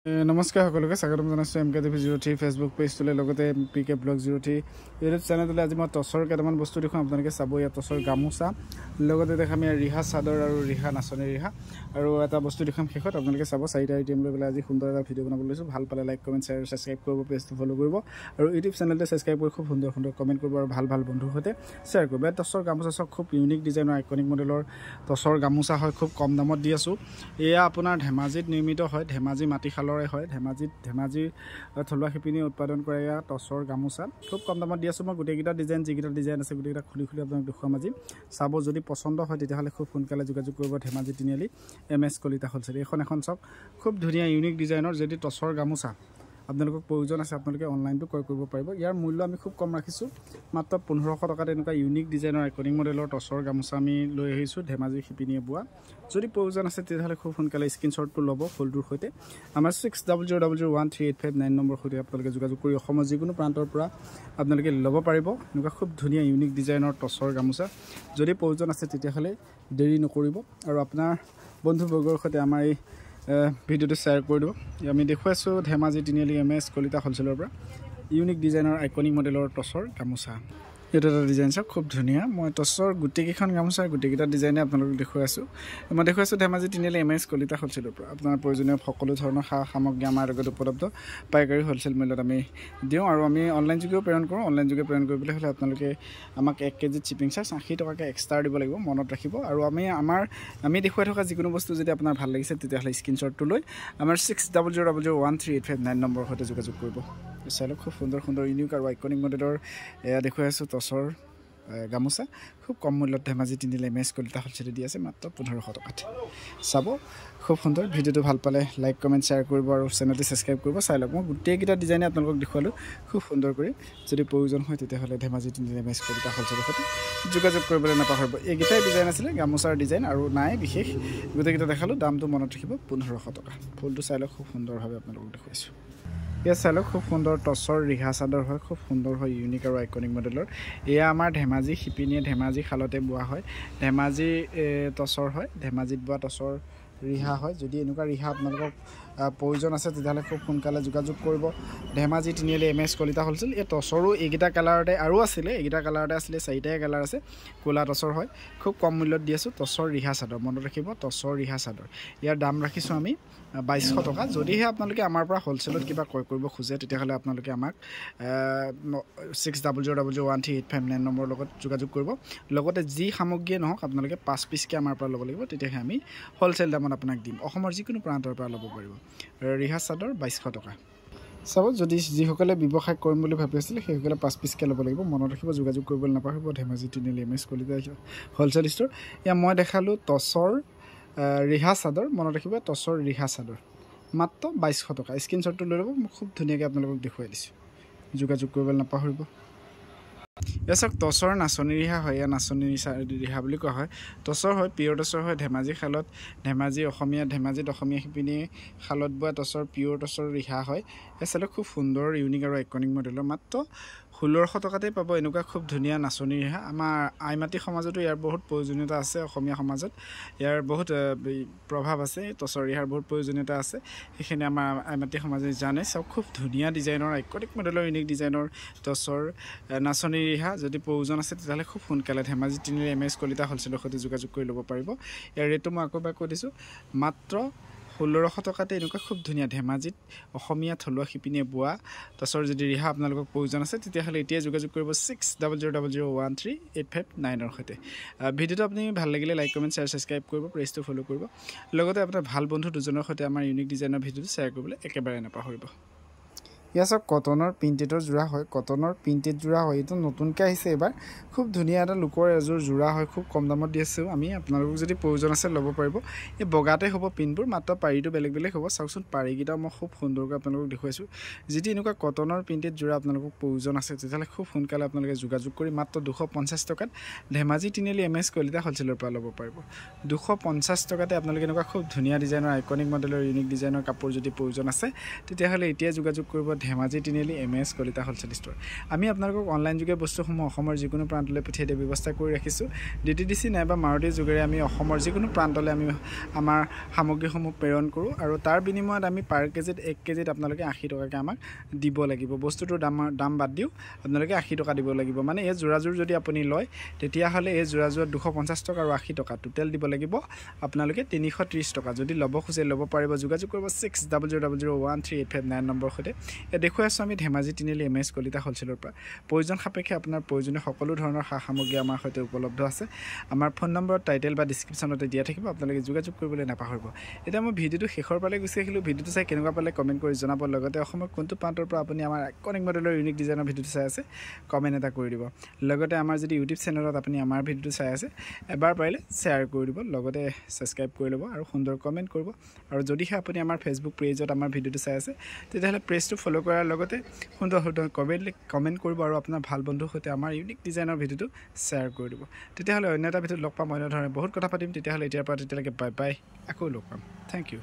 নমস্কাৰ সকলোকে স্বাগতম জনাইছোঁ MKTV03 ফেচবুক পেজটোলৈ লগতে PK ব্লগ 03 ইউটিউব চেনেলটোলৈ আজি মই টচৰ কেইটামান বস্তু দেখুৱাম আপোনালোকে চাব ইয়াত টচৰ গামোচা লগতে দেখাম ইয়াৰ ৰিহা চাদৰ আৰু ৰিহা নাচনী ৰিহা আৰু এটা বস্তু দেখুৱাম শেষত আপোনালোকে চাব 4টা আইটেম লৈ পেলাই আজি সুন্দৰ এটা ভিডিঅ' বনাবলৈ লৈছোঁ ভাল পালে লাইক কমেণ্ট শ্বেয়াৰ ছাবস্ক্ৰাইব কৰিব পেজটো ফ'ল' কৰিব আৰু ইউটিউব চেনেলটো ছাবস্ক্ৰাইব কৰি খুব সুন্দৰ সুন্দৰ কমেণ্ট কৰিব আৰু ভাল ভাল বন্ধুৰ সৈতে শ্বেয়াৰ কৰিব ইয়াত টচৰ গামোচা চাওক খুব ইউনিক ডিজাইনৰ আইকনিক মডেলৰ টচৰ গামোচা হয় খুব কম দামত দি আছোঁ এয়া আপোনাৰ ধেমাজিত নিৰ্মিত হয় ধেমাজি মাটিশালৰে হয় ধেমাজি থলুৱা শিপিনী উৎপাদন কৰে এয়া টচৰ গামোচা খুব কম দামত দি আছোঁ মই গোটেইকেইটা ডিজাইন যিকেইটা ডিজাইন আছে গোটেইকেইটা খুলি আপোনাক দেখুৱাম আজি চাব যদি পচন্দ হয় তেতিয়াহ'লে খুব সোনকালে যোগাযোগ কৰিব ধেমাজি তিনিআলি MS কলিতা হ'লচেল এখন চাওক খুব ধুনীয়া ইউনিক ডিজাইনৰ যদি টচৰ গামোচা আপোনালোকক প্ৰয়োজন আছে আপোনালোকে অনলাইনটো ক্ৰয় কৰিব পাৰিব ইয়াৰ মূল্য আমি খুব কম ৰাখিছোঁ মাত্ৰ 1500 টকাত এনেকুৱা ইউনিক ডিজাইনৰ আইকনিক মডেলৰ টচৰ গামোচা আমি লৈ আহিছোঁ ধেমাজি শিপিনীয়ে বোৱা যদি প্ৰয়োজন আছে তেতিয়াহ'লে খুব সোনকালে স্ক্ৰীনশ্বটটো ল'ব ফুলটোৰ সৈতে আমাৰ 6000013859 নম্বৰ সৈতে আপোনালোকে যোগাযোগ কৰি অসমৰ যিকোনো প্ৰান্তৰ পৰা আপোনালোকে ল'ব পাৰিব এনেকুৱা খুব ধুনীয়া ইউনিক ডিজাইনৰ টচৰ গামোচা যদি প্ৰয়োজন আছে তেতিয়াহ'লে দেৰি নকৰিব আৰু আপোনাৰ বন্ধুবৰ্গৰ সৈতে আমাৰ এই ভিডিঅ'টো শ্বেয়াৰ কৰি দিওঁ আমি দেখুৱাইছোঁ ধেমাজি তিনিআলি MS কলিতা হ'লচেলৰ পৰা ইউনিক ডিজাইনৰ আইকনিক মডেলৰ টচৰ গামোচা এইটো এটা ডিজাইন চাওক খুব ধুনীয়া মই টচৰ গোটেইকেইখন গামোচা গোটেইকেইটা ডিজাইনে আপোনালোকক দেখুৱাইছোঁ মই দেখুৱাইছোঁ ধেমাজি তিনিআলি MS কলিতা হ'লচেলৰ পৰা আপোনাৰ প্ৰয়োজনীয় সকলো ধৰণৰ সা সামগ্ৰী আমাৰ লগত উপলব্ধ পাইকাৰী হ'লচেল মূল্যত আমি দিওঁ আৰু আমি অনলাইন যোগেও প্ৰেৰণ কৰোঁ অনলাইন যোগে প্ৰেৰণ কৰিবলৈ হ'লে আপোনালোকে আমাক 1 কেজিত শ্বিপিং চাৰ্জ 80 টকাকৈ এক্সট্ৰা দিব লাগিব মনত ৰাখিব আৰু আমি দেখুৱাই থকা যিকোনো বস্তু যদি আপোনাৰ ভাল লাগিছে তেতিয়াহ'লে স্ক্ৰীনশ্বটটো লৈ আমাৰ 6000013859 নম্বৰৰ সৈতে যোগাযোগ কৰিব চাই খুব সুন্দৰ সুন্দৰ ইউনিক আৰু আইকনিক মডেলৰ এয়া দেখুৱাই আছোঁ টচৰ গামোচা খুব কম মূল্যত ধেমাজি তিনিআলি MS কলিতা হ'লচেলত দি আছে মাত্ৰ 1500 টকাত চাব খুব সুন্দৰ ভিডিঅ'টো ভাল পালে লাইক কমেণ্ট শ্বেয়াৰ কৰিব আৰু চেনেলটো ছাবস্ক্ৰাইব কৰিব চাই লওক মই গোটেইকেইটা ডিজাইনে আপোনালোকক দেখুৱালোঁ খুব সুন্দৰ কৰি যদি প্ৰয়োজন হয় তেতিয়াহ'লে ধেমাজি তিনিআলি MS কলিতা হ'লচেলৰ সৈতে যোগাযোগ কৰিবলৈ নাপাহৰিব এইকেইটাই ডিজাইন আছিলে গামোচাৰ ডিজাইন আৰু নাই বিশেষ গোটেইকেইটা দেখালোঁ দামটো মনত ৰাখিব 1500 টকা ফুলটো চাই লওক খুব সুন্দৰভাৱে আপোনালোকক দেখুৱাইছোঁ ইয়াত চাই লওক খুব সুন্দৰ টচৰ ৰিহা চাদৰ হয় খুব সুন্দৰ হয় ইউনিক আৰু আইকনিক মডেলৰ এয়া আমাৰ ধেমাজি শিপিনীয়ে ধেমাজি শালতে বোৱা হয় ধেমাজি টচৰ হয় ধেমাজিত বোৱা টচৰ ৰিহা হয় যদি এনেকুৱা ৰিহা আপোনালোকক প্ৰয়োজন আছে তেতিয়াহ'লে খুব সোনকালে যোগাযোগ কৰিব ধেমাজি তিনিআলি MS কলিতা হ'লচেল এই টচৰো এইকেইটা কালাৰতে আৰু আছিলে এইকেইটা কালাৰতে আছিলে 4টাই কালাৰ আছে ক'লা টচৰ হয় খুব কম মূল্যত দি আছোঁ টচৰ ৰিহা চাদৰ মনত ৰাখিব টচৰ ৰিহা চাদৰ ইয়াৰ দাম ৰাখিছোঁ আমি 2200 টকা যদিহে আপোনালোকে আমাৰ পৰা হ'লচেলত কিবা ক্ৰয় কৰিব খোজে তেতিয়াহ'লে আপোনালোকে আমাক 6000013859 নম্বৰৰ লগত যোগাযোগ কৰিব লগতে যি সামগ্ৰীয়ে নহওক আপোনালোকে 5 পিচকৈ আমাৰ পৰা ল'ব লাগিব তেতিয়াহে আমি হ'লচেল দামত আপোনাক দিম অসমৰ যিকোনো প্ৰান্তৰ পৰা ল'ব পাৰিব ৰিহা চাদৰ 2200 টকা চাব যদি যিসকলে ব্যৱসায় কৰিম বুলি ভাবি আছিলে সেইসকলে 5 পিচকৈ ল'ব লাগিব মনত ৰাখিব যোগাযোগ কৰিবলৈ নাপাহৰিব ধেমাজি তিনিআলি MS কলিতা হ'লচেল ষ্ট'ৰ এয়া মই দেখালোঁ টচৰ ৰিহা চাদৰ মনত ৰাখিব টচৰ ৰিহা চাদৰ মাত্ৰ 2200 টকা স্ক্ৰীনশ্বটটো লৈ ল'ব মই খুব ধুনীয়াকৈ আপোনালোকক দেখুৱাই দিছোঁ যোগাযোগ কৰিবলৈ নাপাহৰিব এয়া চাওক টচৰ নাচনী ৰিহা হয় এয়া নাচনী ৰিহা বুলি কোৱা হয় টচৰ হয় পিয়ৰ টচৰ হয় ধেমাজি শালত ধেমাজিত অসমীয়া শিপিনীয়ে শালত বোৱা টচৰ পিয়ৰ টচৰ ৰিহা হয় এয়া চালে খুব সুন্দৰ ইউনিক আৰু আইকনিক মডেলৰ মাত্ৰ 1600 টকাতে পাব এনেকুৱা খুব ধুনীয়া নাচনী ৰিহা আমাৰ আইমাতী সমাজতো ইয়াৰ বহুত প্ৰয়োজনীয়তা আছে অসমীয়া সমাজত ইয়াৰ বহুত প্ৰভাৱ আছে টচৰ ৰিহাৰ বহুত প্ৰয়োজনীয়তা আছে সেইখিনি আমাৰ আইমাতী সমাজে জানে চাওক খুব ধুনীয়া ডিজাইনৰ আইকনিক মডেলৰ ইউনিক ডিজাইনৰ টচৰ নাচনী ৰিহা যদি প্ৰয়োজন আছে তেতিয়াহ'লে খুব সোনকালে ধেমাজি তিনিআলি MS কলিতা হ'লচেলৰ সৈতে যোগাযোগ কৰি ল'ব পাৰিব ইয়াৰ ৰেটটো মই আকৌ এবাৰ কৈ দিছোঁ মাত্ৰ 1600 টকাতে এনেকুৱা খুব ধুনীয়া ধেমাজিত অসমীয়া থলুৱা শিপিনীয়ে বোৱা টচৰ যদি ৰিহা আপোনালোকক প্ৰয়োজন আছে তেতিয়াহ'লে এতিয়া যোগাযোগ কৰিব 6000013859 সৈতে ভিডিঅ'টো আপুনি ভাল লাগিলে লাইক কমেণ্ট শ্বেয়াৰ ছাবস্ক্ৰাইব কৰিব পেজটো ফ'ল' কৰিব লগতে আপোনাৰ ভাল বন্ধু দুজনৰ সৈতে আমাৰ ইউনিক ডিজাইনৰ ভিডিঅ'টো শ্বেয়াৰ কৰিবলৈ একেবাৰে নাপাহৰিব ইয়াত চাওক কটনৰ প্ৰিণ্টেডৰ যোৰা হয় কটনৰ প্ৰিণ্টেড যোৰা হয় এইটো নতুনকৈ আহিছে এইবাৰ খুব ধুনীয়া এটা লোকৰ এযোৰ যোৰা হয় খুব কম দামত দি আছোঁ আমি আপোনালোকক যদি প্ৰয়োজন আছে ল'ব পাৰিব এই বগাতে হ'ব পিনবোৰ মাত্ৰ পাৰিটো বেলেগ বেলেগ হ'ব চাওকচোন পাৰিকেইটা মই খুব সুন্দৰকৈ আপোনালোকক দেখুৱাইছোঁ যদি এনেকুৱা কটনৰ প্ৰিণ্টেড যোৰা আপোনালোকক প্ৰয়োজন আছে তেতিয়াহ'লে খুব সোনকালে আপোনালোকে যোগাযোগ কৰি মাত্ৰ 250 টকাত ধেমাজি তিনিআলি MS কলিতা হ'লচেলৰ পৰা ল'ব পাৰিব 250 টকাতে আপোনালোকে এনেকুৱা খুব ধুনীয়া ডিজাইনৰ আইকনিক মডেলৰ ইউনিক ডিজাইনৰ কাপোৰ যদি প্ৰয়োজন আছে তেতিয়াহ'লে এতিয়া যোগাযোগ কৰিব ধেমাজি তিনিআলি MS কলিতা হোলচেল ষ্ট'ৰ আমি আপোনালোকক অনলাইন যোগে বস্তুসমূহ অসমৰ যিকোনো প্ৰান্তলৈ পঠিয়াই দিয়া ব্যৱস্থা কৰি ৰাখিছোঁ DTDC নাইবা মাৰুতি যোগেৰে আমি অসমৰ যিকোনো প্ৰান্তলৈ আমি আমাৰ সামগ্ৰীসমূহ প্ৰেৰণ কৰোঁ আৰু তাৰ বিনিময়ত আমি পাৰ কেজিত 1 কেজিত আপোনালোকে 80 টকাকৈ আমাক দিব লাগিব বস্তুটোৰ দাম বাদ দিও আপোনালোকে 80 টকা দিব লাগিব মানে এই যোৰাযোৰ যদি আপুনি লয় তেতিয়াহ'লে এই যোৰাযোৰত 250 টকা আৰু 80 টকা টোটেল দিব লাগিব আপোনালোকে 330 টকা যদি ল'ব খুজে ল'ব পাৰিব যোগাযোগ কৰিব 6000013859 নম্বৰ সৈতে দেখুৱাই আছোঁ আমি ধেমাজি তিনিআলি MS কলিতা হোলচেলৰ পৰা প্ৰয়োজন সাপেক্ষে আপোনাৰ প্ৰয়োজনীয় সকলো ধৰণৰ সামগ্ৰী আমাৰ সৈতে উপলব্ধ আছে আমাৰ ফোন নম্বৰত টাইটেল বা ডেছক্ৰিপশ্যনতে দিয়া থাকিব আপোনালোকে যোগাযোগ কৰিবলৈ নাপাহৰিব এতিয়া মই ভিডিঅ'টো শেষৰ পালে গুচি আহিলোঁ ভিডিঅ'টো চাই কেনেকুৱা পালে কমেণ্ট কৰি জনাব লগতে অসমৰ কোনটো প্ৰান্তৰ পৰা আপুনি আমাৰ আইকনিক মডেলৰ ইউনিক ডিজাইনৰ ভিডিঅ'টো চাই আছে কমেণ্ট এটা কৰি দিব লগতে আমাৰ যদি ইউটিউব চেনেলত আপুনি আমাৰ ভিডিঅ'টো চাই আছে এবাৰ পাৰিলে শ্বেয়াৰ কৰি দিব লগতে ছাবস্ক্ৰাইব কৰি ল'ব আৰু সুন্দৰ কমেণ্ট কৰিব আৰু যদিহে আপুনি আমাৰ ফেচবুক পেজত আমাৰ ভিডিঅ'টো চাই আছে তেতিয়াহ'লে পেজটো ফ'ল' কৰাৰ লগতে সুন্দৰ সুন্দৰ কমেণ্ট কৰিব আৰু আপোনাৰ ভাল বন্ধুৰ সৈতে আমাৰ ইউনিক ডিজাইনৰ ভিডিঅ'টো শ্বেয়াৰ কৰি দিব তেতিয়াহ'লে অন্য এটা ভিডিঅ'ত লগ পাম অন্য ধৰণে বহুত কথা পাতিম তেতিয়াহ'লে এতিয়াৰ পৰা তেতিয়ালৈকে বাই বাই আকৌ লগ পাম থেংক ইউ